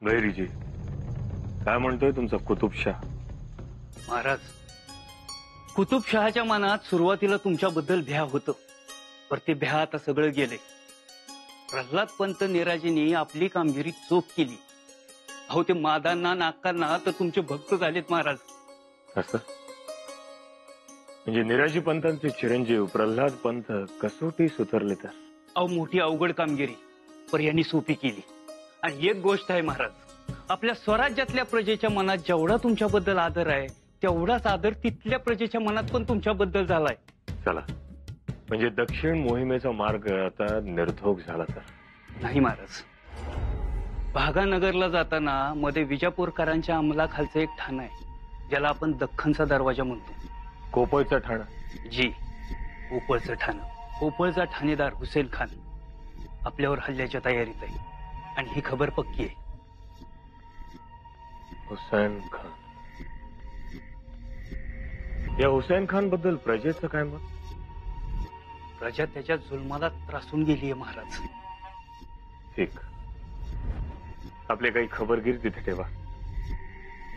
भैरीजी, काय म्हणतोय तुमचा कुतुबशाह? महाराज, कुतुबशहाच्या मनात सुरुवातीला तुमच्याबद्दल भ्या होतं, पण ते भ्या आता सगळं गेले. प्रल्हाद पंत निराजींनी आपली कामगिरी चोख केली. अहो, ते मादांना नाकांना तर तुमचे भक्त झालेत महाराज. असं म्हणजे निराजी पंतांचे चिरंजीव प्रल्हाद पंत कसोटी सुधारले तर? अहो, मोठी अवघड कामगिरी पर यांनी सोपी केली. आणि एक गोष्ट आहे महाराज, आपल्या स्वराज्यातल्या प्रजेच्या मनात जेवढा तुमच्याबद्दल आदर आहे तेवढाच आदर तिथल्या प्रजेच्या मनात पण तुमच्याबद्दल झालाय. चला, म्हणजे दक्षिण मोहिमेचा मार्ग आता निर्धोक झाला तर? नाही महाराज, भागानगरला जाताना मध्ये विजापूरकरांच्या अंमलाखालचं एक ठाण आहे, ज्याला आपण दख्खनचा दरवाजा म्हणतो. कोपळचा ठाणा? जी, कोपळचं ठाणं. कोपळचा ठाणेदार हुसेन खान आपल्यावर हल्ल्याच्या तयारीत आहे, आणि ही खबर पक्की आहे. हुसेन खान? या हुसेन खान बद्दल प्रजेचं काय मत? प्रजा त्याच्या जुलमाला त्रासून गेलीये महाराज. ठीक, आपले काही खबरगीर तिथे ठेवा.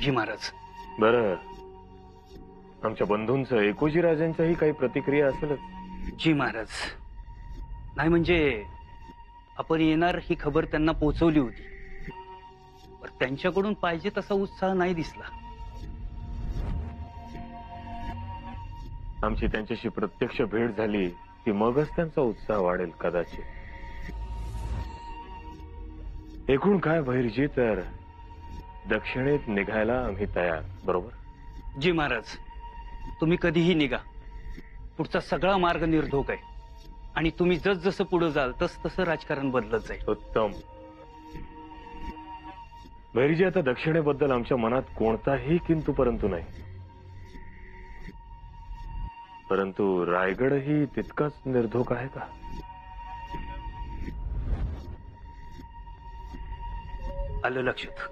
जी महाराज. बरं, आमच्या बंधूंचं एकोजी राजांच्याही काही प्रतिक्रिया असेलच? जी महाराज. नाही म्हणजे आपण येणार ही खबर त्यांना पोहोचवली होती, पण त्यांच्याकडून पाहिजे तसा उत्साह नाही दिसला. आमची त्यांच्याशी प्रत्यक्ष भेट झाली की मगच त्यांचा उत्साह वाढेल कदाचित. एकूण काय भैरजी, तर दक्षिणेत निघायला आम्ही तयार, बरोबर? जी महाराज, तुम्ही कधीही निघा. पुढचा सगळा मार्ग निर्धोक आहे, आणि तुम्ही जसजसं पुढे जाल तस तसं राजकारण बदलत जाईल. उत्तम. भैरजी, आता दक्षिणेबद्दल आमच्या मनात कोणताही किंतु परंतु नाही, परंतु रायगडही तितकाच निर्धोक आहे का? आलं लक्षात.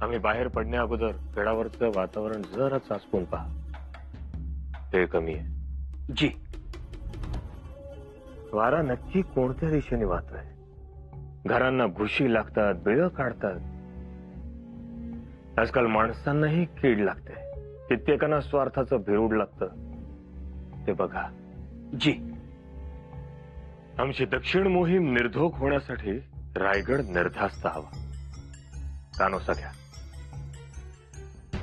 आम्ही बाहेर पडण्या अगोदर गडावरचं वातावरण जरा चाचपून पहा. ते कमी आहे. जी. वारा नक्की कोणत्या दिशेने वाहतोय? घरांना घुशी लागतात, बिळं काढतात. आजकाल माणसांनाही कीड लागते, कित्येकांना स्वार्थाचं भिरूड लागतं. ते बघा. जी. आमची दक्षिण मोहीम निर्धोक होण्यासाठी रायगड निर्धास्त हवा. कानोसा घ्या.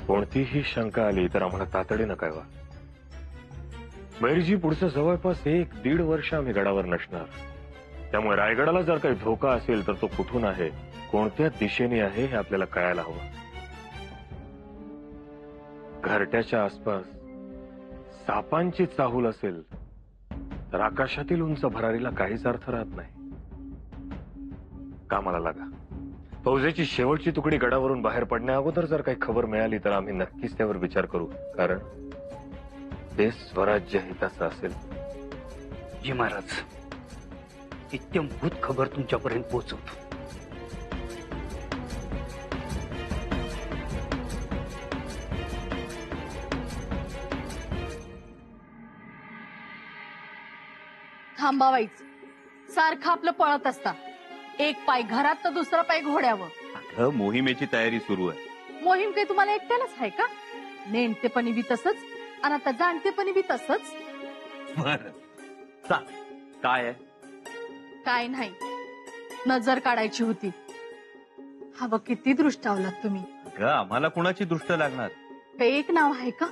कोणतीही शंका आली तर आम्हाला तातडीनं कळवा. भैरजी, पुढचं जवळपास 1-1.5 वर्ष आम्ही गडावर नसणार. त्यामुळे रायगडाला जर काही धोका असेल तर तो कुठून आहे, कोणत्या दिशेने आहे हे आपल्याला कळायला हवं. घरट्याच्या आसपास सापांची चाहूल असेल तर आकाशातील उंच भरारीला काहीच अर्थ राहत नाही. कामाला लागा. फौजेची शेवटची तुकडी गडावरून बाहेर पडण्या अगोदर जर काही खबर मिळाली तर आम्ही नक्कीच त्यावर विचार करू, कारण ते स्वराज्य हिताचं असेल. जी महाराज, इत्यंभूत खबर तुमच्यापर्यंत पोहोचवतो. थांबावायच. सारखं आपलं पळत असता. एक पाय घरात तर दुसरा पाय घोड्यावर. अगं, मोहिमेची तयारी सुरू आहे. मोहीम काही तुम्हाला एकट्यालाच आहे का? नेणतेपणी बी तसंच, आणि आता जाणतेपणी बी तसंच. काय आहे? काय नाही, नजर काढायची होती. हवं किती दृष्टावलात तुम्ही. अगं, आम्हाला कुणाची दृष्ट लागणार? काही एक नाव आहे का?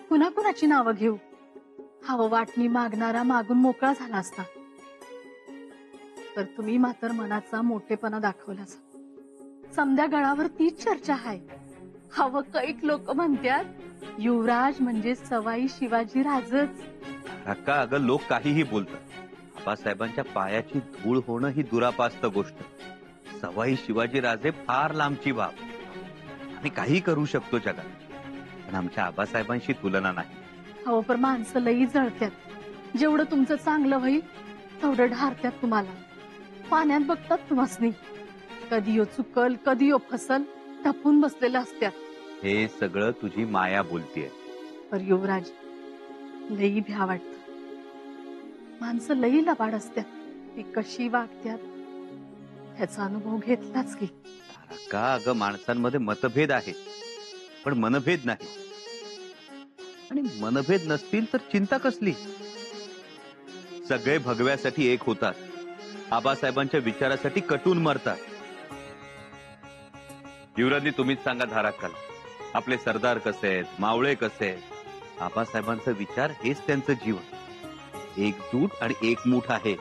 कुणा कुणाची नावं घेऊ? हवं वाटणी मागणारा मागून मोकळा झाला असता, तर तुम्ही मात्र मनाचा मोठेपणा दाखवलास. समद्या गळावर तीच चर्चा आहे. हवं कैक लोक म्हणतात युवराज म्हणजे सवाई शिवाजी राजच. अक्का, अगं, लोक काहीही बोलतात. आबासाहेबांच्या पायाची धूळ होणं ही दुरापास्त गोष्ट. सवाई शिवाजी राजे फार लांबची बाब. आम्ही काही करू शकतो जगात, पण आमच्या आबासाहेबांशी तुलना नाही. हो, पण माणसं लई जळत्यात. जेवढं तुमचं चांगलं होईल तेवढं ढारत्यात तुम्हाला. पाण्यात बघतात तुम्हासनी. कधी यो चुकल, कधी यो फसल, टपून बसलेलं असत्यात. हे सगळं तुझी माया बोलतीये. पर युवराज, लई भ्या वाटत. माणसं लई लबाड असत्यात. ती कशी वागत्यात ह्याचा अनुभव घेतलाच की. का अगं, माणसांमध्ये मतभेद आहे पण मनभेद नाही. आणि मनभेद नसतील तर चिंता कसली. सगळे भगव्यासाठी एक होतात, आबासाहेबांच्या विचारासाठी कटून मरतात. युवराजनी तुम्हीच सांगा धाराकाल, आपले सरदार कसे आहेत, मावळे कसे आहेत. आबासाहेबांचा विचार हेच त्यांचं जीवन. एकजूट आणि एकमूठ आहे.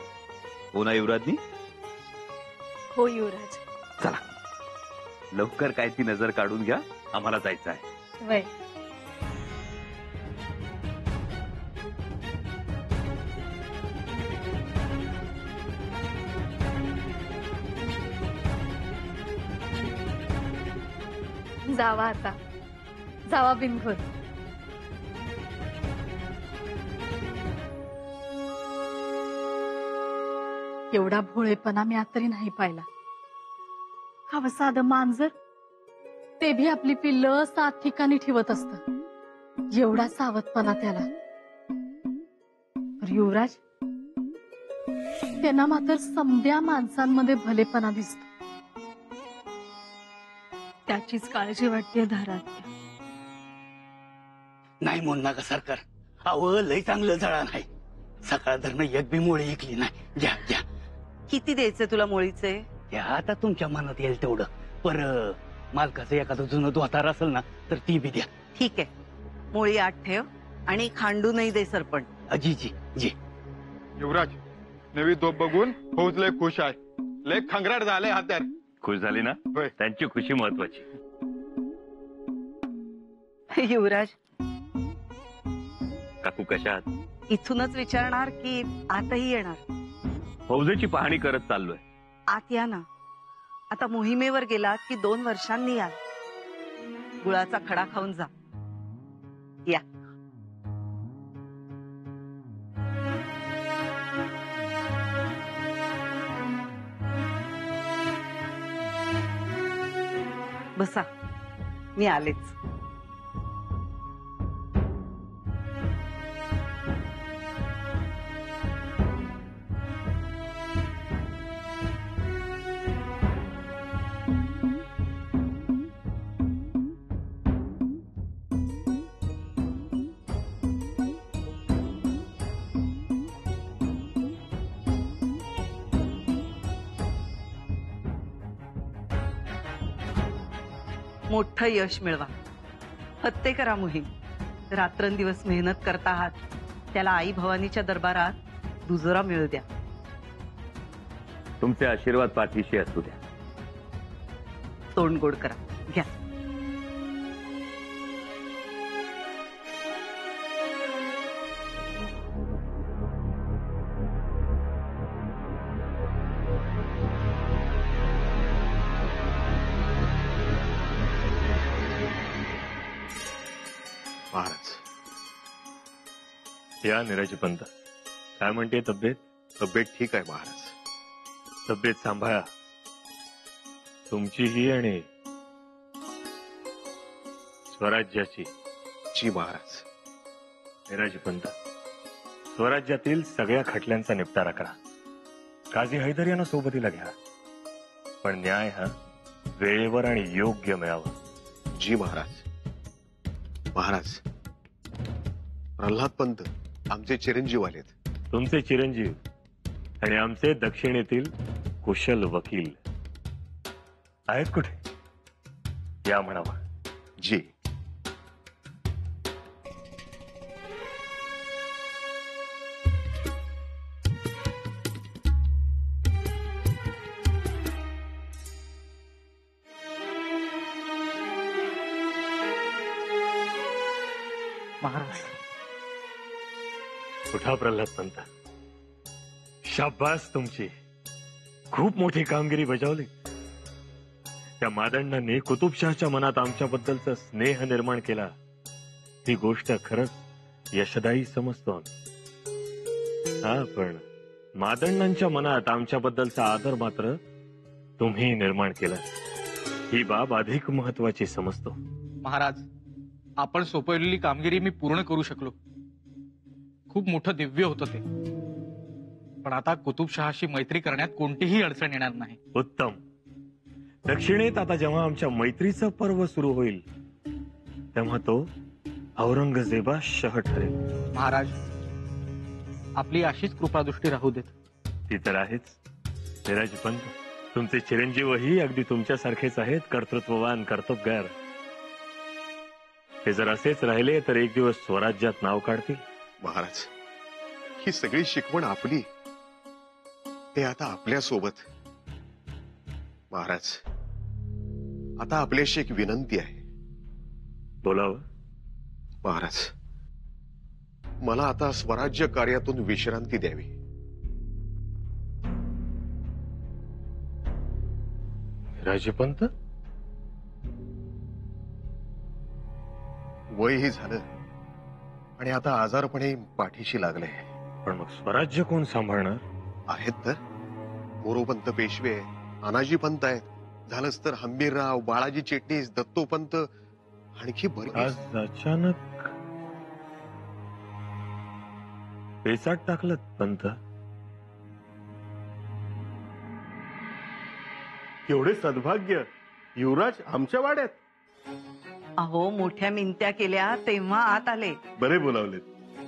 हो ना युवराजनी? हो युवराज. चला लवकर काय ती नजर काढून घ्या, आम्हाला जायचं आहे. वय. जावा आता, जावा बिनघोर. एवढा भोळेपणा मी आता तरी नाही पाहिला. हवं साधं मांजर, ते भी आपली पिल्लं 7 ठिकाणी ठेवत असत. एवढा सावधपणा त्याला. पर युवराज, त्यांना मात्र समद्या माणसांमध्ये भलेपणा दिसतो. त्याचीच काळजी वाटते धारात. नाही म्हणू नका सरकार. अहो लय चांगलं जळा नाही. सकाळ धरणं एक बी मोळी ऐकली नाही. घ्या घ्या. किती द्यायचे तुला मोळीचे? घ्या आता तुमच्या मनात येईल तेवढं. पर मालकाचं एखादं जुनं द्वातार असेल ना तर ती बी द्या. ठीक आहे, मोळी 8 ठेव आणि खांडू नाही दे सरपण. जी जी जी. युवराज, नवी तोप बघून फौज लय खुश आहे. लय खंगराट झालंय हात्यार. खुश झाली ना? होय. त्यांची खुशी महत्वाची. युवराज, काकू कशा आहात? इथूनच विचारणार की आतही येणार? फौजेची पाहणी करत चाललोय. आत या ना. आता मोहिमेवर गेलात की 2 वर्षांनी या. गुळाचा खडा खाऊन जा. या. बसा, मी आलेच. मोठं यश मिळवा. फत्ते करा मोहीम. रात्रंदिवस मेहनत करता आहात, त्याला आई भवानीच्या दरबारात दुजोरा मिळू द्या. तुमचे आशीर्वाद पाठीशी असू द्या. तोंड गोड करा. घ्या. महाराज, या निराजी पंत. काय म्हणते तब्येत? तब्येत ठीक आहे महाराज. तब्येत सांभाळा, तुमचीही आणि स्वराज्याची. जी महाराज. निराजी पंत, स्वराज्यातील सगळ्या खटल्यांचा निपटारा करा. काझी हैदर यांना सोबतीला घ्या, पण न्याय हा वेळेवर आणि योग्य मिळावा. जी महाराज. महाराज, प्रल्हाद पंत आमचे चिरंजीव आलेत. तुमचे चिरंजीव आणि आमचे दक्षिणेतील कुशल वकील आहेत कुठे? या म्हणावा. जी. महाराज, उठा प्रल्हाद पंत. शाबास, तुमची खूप मोठी कामगिरी बजावली. त्या मादंडांनी कुतुबशाहच्या मनात आमच्याबद्दलचा स्नेह निर्माण केला. ही गोष्ट खरंच यशदायी समजतो आम्ही. हा, पण मादंडांच्या मनात आमच्याबद्दलचा आदर मात्र तुम्ही निर्माण केला. ही बाब अधिक महत्वाची समजतो. महाराज, आपण सोपवलेली कामगिरी मी पूर्ण करू शकलो. खूप मोठं दिव्य होतं ते. पण आता कुतुबशहाशी मैत्री करण्यात कोणतीही अडचण येणार नाही. उत्तम. दक्षिणेत आता जेव्हा आमच्या मैत्रीचं पर्व सुरू होईल तेव्हा तो औरंगजेबा शह ठरेल. महाराज, आपली अशीच कृपादृष्टी राहू देत. ती तर आहेच. निराजी पंत, तुमचे चिरंजीवही अगदी तुमच्यासारखेच आहेत, कर्तृत्ववान, कर्तबगार. ते जर असेच राहिले तर एक दिवस स्वराज्यात नाव काढतील. महाराज, ही सगळी शिकवण आपली, ते आता आपल्या सोबत. महाराज, आता आपल्याशी एक विनंती आहे. बोलावं. महाराज, मला आता स्वराज्य कार्यातून विश्रांती द्यावी. राजपंत, वयही झालं आणि आता आजारपणे पाठीशी लागले. पण मग स्वराज्य कोण सांभाळणार? आहेत तर मोरोपंत पेशवे, अनाजी पंत आहेत. झालंच तर हंबीरराव, बाळाजी चिटणीस, दत्तोपंत, आणखी बरी. आज अचानक पेचाट टाकलं पंत. एवढे सद्भाग्य युवराज आमच्या वाड्यात. अहो, मोठ्या मिनत्या केल्या तेव्हा आत आले. बरे बोलावले.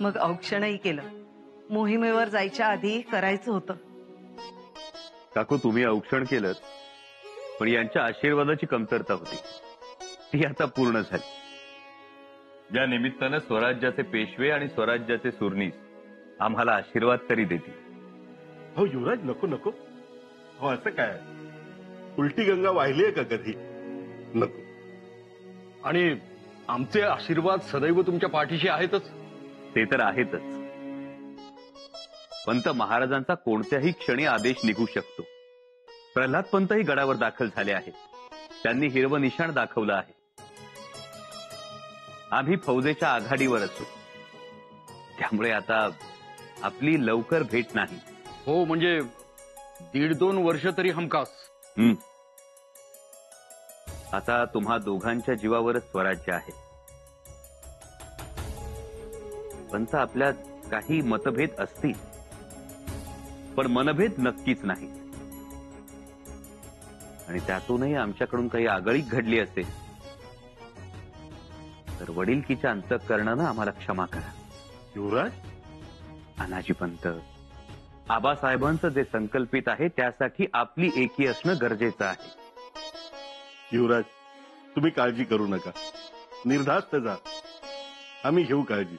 मग औक्षणही केलं. मोहिमेवर जायच्या आधी करायचं होतं. काकू, तुम्ही औक्षण केलं, पण यांच्या आशीर्वादाची कमतरता होती, ती आता पूर्ण झाली. या निमित्तानं स्वराज्याचे पेशवे आणि स्वराज्याचे सुरनीस आम्हाला आशीर्वाद तरी देतील. हो युवराज, नको नको. हो असं काय, उलटी गंगा वाहिलीये का कधी? नको. आणि आमचे आशीर्वाद सदैव तुमच्या पाठीशी आहेतच. ते तर आहेतच. पंत महाराजांचा कोणत्याही क्षणी आदेश निघू शकतो. प्रल्हाद पंतही गडावर दाखल झाले आहेत. त्यांनी हिरवं निशाण दाखवलं आहे. आम्ही फौजेच्या आघाडीवर असू, त्यामुळे आता आपली लवकर भेट नाही. हो, म्हणजे 1.5-2 वर्ष तरी हमखास. आता तुम्हा दोघांच्या जीवावरच स्वराज्य आहे. पंत, आपल्यात काही मतभेद असतील, पण मनभेद नक्कीच नाही. आणि त्यातूनही आमच्याकडून काही आगळीक घडली असेल तर वडिलकीच्या अंतःकरणानं आम्हाला क्षमा करा. युवराज, अनाजी पंत, आबासाहेबांचं जे संकल्पित आहे त्यासाठी आपली एकी असणं गरजेचं आहे. युवराज, तुम्ही काळजी करू नका. निर्धास्त जा, आम्ही घेऊ काळजी.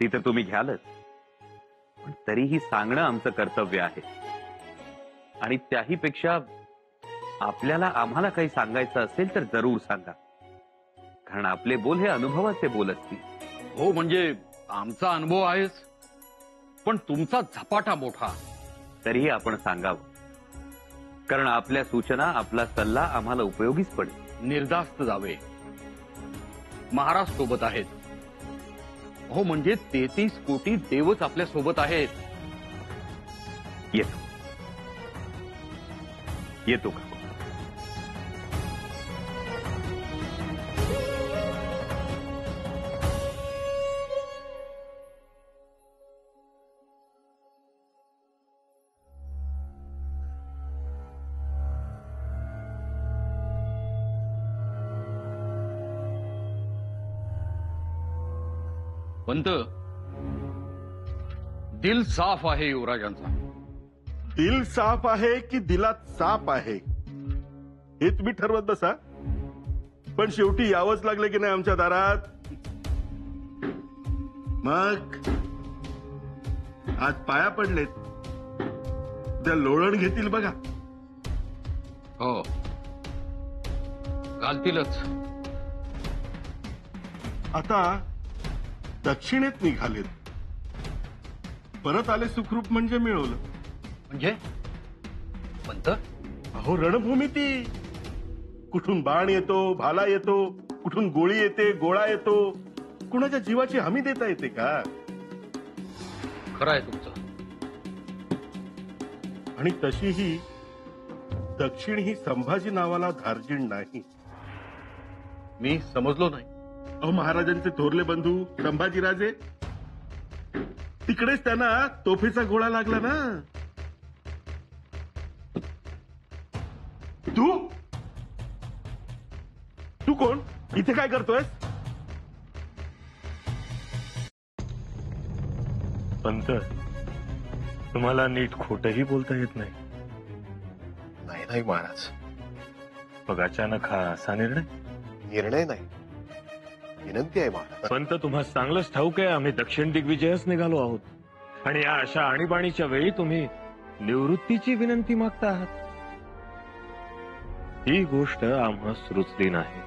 ती तर तुम्ही घ्यालच, पण तरीही सांगणं आमचं कर्तव्य आहे. आणि त्याही पेक्षा आपल्याला आम्हाला काही सांगायचं असेल तर जरूर सांगा, कारण आपले बोल हे अनुभवाचे बोल असतील. हो, म्हणजे आमचा अनुभव आहेच, पण तुमचा झपाटा मोठा. तरीही आपण सांगावं, कारण आपल्या सूचना, आपला सल्ला आम्हाला उपयोगीच पडेल. निर्धास्त जावे. महाराज सोबत आहेत. हो, म्हणजे 33 कोटी देवच आपल्या सोबत आहेत. येतो येतो का? पंत, दिल साफ आहे युवराजांचा. दिल साफ आहे की दिलात साप आहे हे तुम्ही ठरवत बसा. पण शेवटी यावंच लागले की नाही आमच्या दारात. मग आज पाया पडलेत, त्या लोळण घेतील बघा. हो, घालतीलच. आता दक्षिणेत निघालेत, परत आले सुखरूप म्हणजे मिळवलं. म्हणजे पंत, अहो रणभूमी ती. कुठून बाण येतो, भाला येतो, कुठून गोळी येते, गोळा येतो. कुणाच्या जीवाची हमी देता येते का? खरं आहे तुमचं. आणि तशीही दक्षिण ही संभाजी नावाला धार्जिण नाही. मी समजलो नाही. अहो, महाराजांचे थोरले बंधू संभाजीराजे, तिकडेच त्यांना तोफेचा गोळा लागला ना. इथे काय करतोय? पंत, तुम्हाला नीट खोटही बोलता येत नाही. नाही नाही महाराज, मग अचानक हा असा निर्णय? निर्णय नाही, विनंती आहे महाराज. पंत, तुम्हाला चांगलंच ठाऊक आहे आम्ही दक्षिण दिग्विजयच निघालो आहोत, आणि या अशा आणीबाणीच्या वेळी तुम्ही निवृत्तीची विनंती मागता आहात. ही गोष्ट आम्हास रुचली नाही.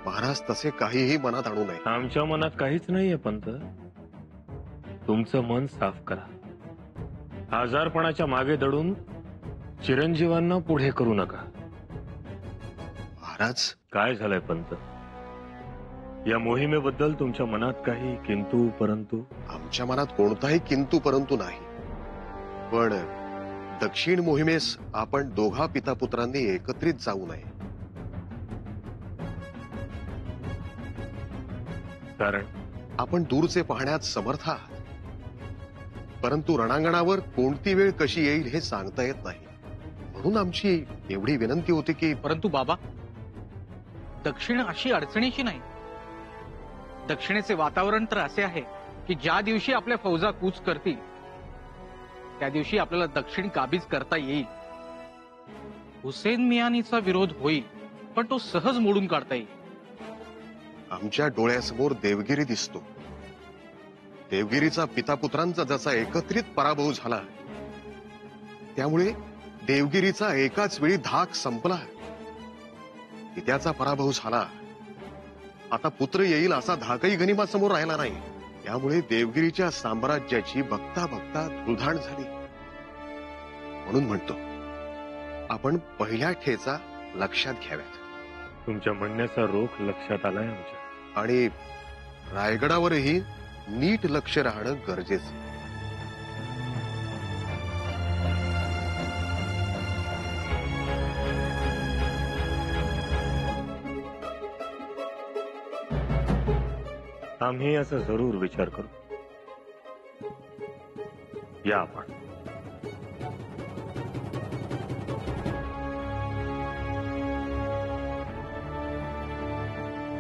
महाराज तसे काहीही मनात आणू नये. आमच्या मनात काहीच नाहीये पंत. तुमचं मन साफ करा. आजारपणाच्या मागे दडून चिरंजीवांना पुढे करू नका. महाराज, काय झालंय पंत? या मोहिमेबद्दल तुमच्या मनात काही किंतु परंतु? आमच्या मनात कोणताही किंतु परंतु नाही, पण दक्षिण मोहिमेस आपण दोघा पितापुत्रांनी एकत्रित जाऊ नये. कारण आपण दूरचे पाहण्यात समर्थ आहात, परंतु रणांगणावर कोणती वेळ कशी येईल हे सांगता येत नाही. म्हणून आमची एवढी विनंती होती की. परंतु बाबा, दक्षिण अशी अडचणीची नाही. दक्षिणेचे वातावरण तर असे आहे की ज्या दिवशी आपल्या फौजा कूच करतील त्या दिवशी आपल्याला दक्षिण काबीज करता येईल. हुसेन मियानीचा विरोध होईल, पण तो सहज मोडून काढता येईल. आमच्या डोळ्यासमोर देवगिरी दिसतो. देवगिरीचा पितापुत्रांचा जसा एकत्रित पराभव झाला, त्यामुळे देवगिरीचा एकाच वेळी धाक संपला. पित्याचा पराभव झाला, आता पुत्र येईल असा धाकही गनिमासमोर राहिला नाही. त्यामुळे देवगिरीच्या साम्राज्याची बघता बघता धुळधाण झाली. म्हणून म्हणतो, आपण पहिल्या ठेचा लक्षात घ्याव्यात. तुमच्या म्हणण्याचा रोख लक्षात आलाय आमच्या. आणि रायगडावरही नीट लक्ष राहणं गरजेचं. आम्ही असं जरूर विचार करू. या आपण.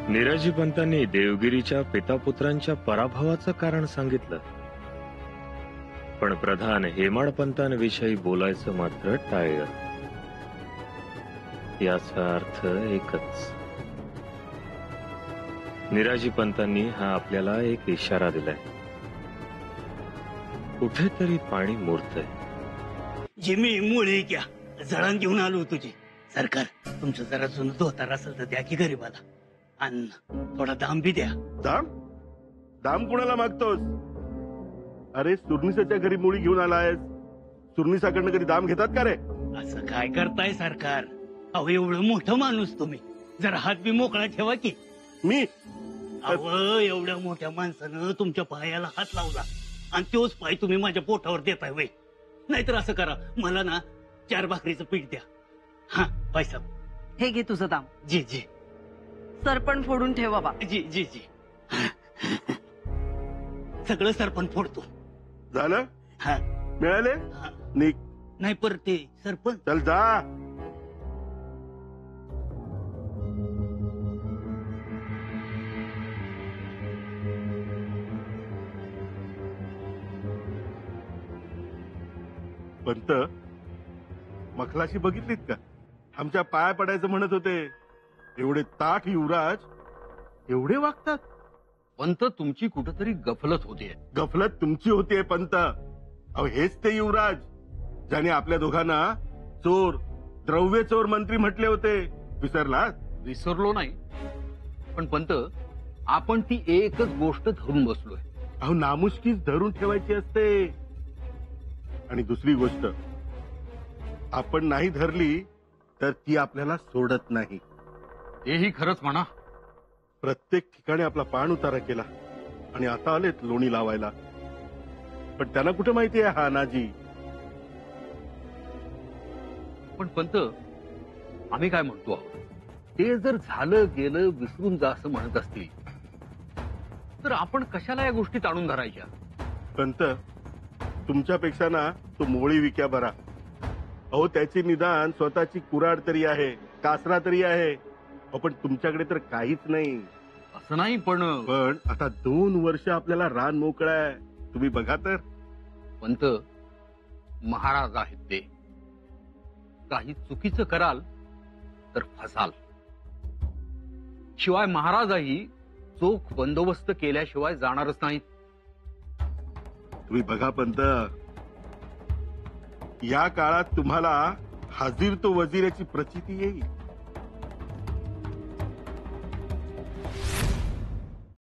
निराजी पंतांनी देवगिरीच्या पितापुत्रांच्या पराभवाचं कारण सांगितलं, पण प्रधान हेमाड पंतांविषयी बोलायचं मात्र टाळलं. याचा अर्थ एकच. निराजी पंतांनी हा आपल्याला एक इशारा दिलाय. कुठेतरी पाणी मुरतंय. जिमी मुळे घ्या, जळण घेऊन आलो तुझी. सरकार, तुमचं जरा जुनं धोतार असेल तर द्या की गरीबाला. अन्न थोडा दाम बी द्या. दाम? दाम कोणाला मागतोस? अरे, सुरनिसाच्या घरी मुळी घेऊन आलायस. सुरनिसाकडनं कधी दाम घेतात का रे? असं काय करताय सरकार? अहो, एवढं मोठं माणूस तुम्ही, जरा हात बी मोकळा ठेवा की. मी? अहो, एवढ्या मोठ्या माणसानं तुमच्या पायाला हात लावला आणि तोच पाय तुम्ही माझ्या पोटावर देताय वय. नाहीतर असं करा, मला ना 4 भाकरीचं पीठ द्या. हा पैसा. हे घे तुझं दाम. जी जी सरपण फोडून ठेव बाबा. जी जी जी. सगळं सरपण फोडतो. झालं? हा. मिळाले? हा. निक. नाही, पर ते सरपण. चल जा. पंत, मखलाशी बघितलीत का? आमच्या पाया पडायचं म्हणत होते. एवढे ताठ युवराज एवढे वागतात? पंत, तुमची कुठेतरी गफलत होतीये. गफलत तुमची होतीये पंत. अहो, हेच ते युवराज ज्याने आपल्या दोघांना चोर, द्रव्य चोर मंत्री म्हटले होते. विसरलात? विसरलो नाही, पण पंत, आपण ती एकच गोष्ट धरून बसलोय. अहो, नामुष्कीच धरून ठेवायची असते. आणि दुसरी गोष्ट, आपण नाही धरली तर ती आपल्याला सोडत नाही. हेही खरंच म्हणा. प्रत्येक ठिकाणी आपला पाण उतारा केला आणि आता आलेत लोणी लावायला. पण त्यांना कुठे माहिती आहे हा अनाजी? पण पंत, आम्ही काय म्हणतो आहोत, ते जर झालं गेलं विसरून जा असं म्हणत असतील तर आपण कशाला या गोष्टी ताणून धरायच्या? पंत, तुमच्यापेक्षा ना तो मोळी विक्या बरा. अहो, त्याची निदान स्वतःची कुऱ्हाड तरी आहे, कासरा तरी आहे. पण तुमच्याकडे तर काहीच नाही. असं नाही पण पण आता 2 वर्ष आपल्याला रान मोकळं आहे. तुम्ही बघा तर. पंत महाराज आहेत ते. काही चुकीचं कराल तर फसाल. शिवाय महाराजही चोख बंदोबस्त केल्याशिवाय जाणारच नाहीत. तुम्ही बघा पंत, या काळात तुम्हाला हाजीर तो वजीर याची प्रचिती येईल.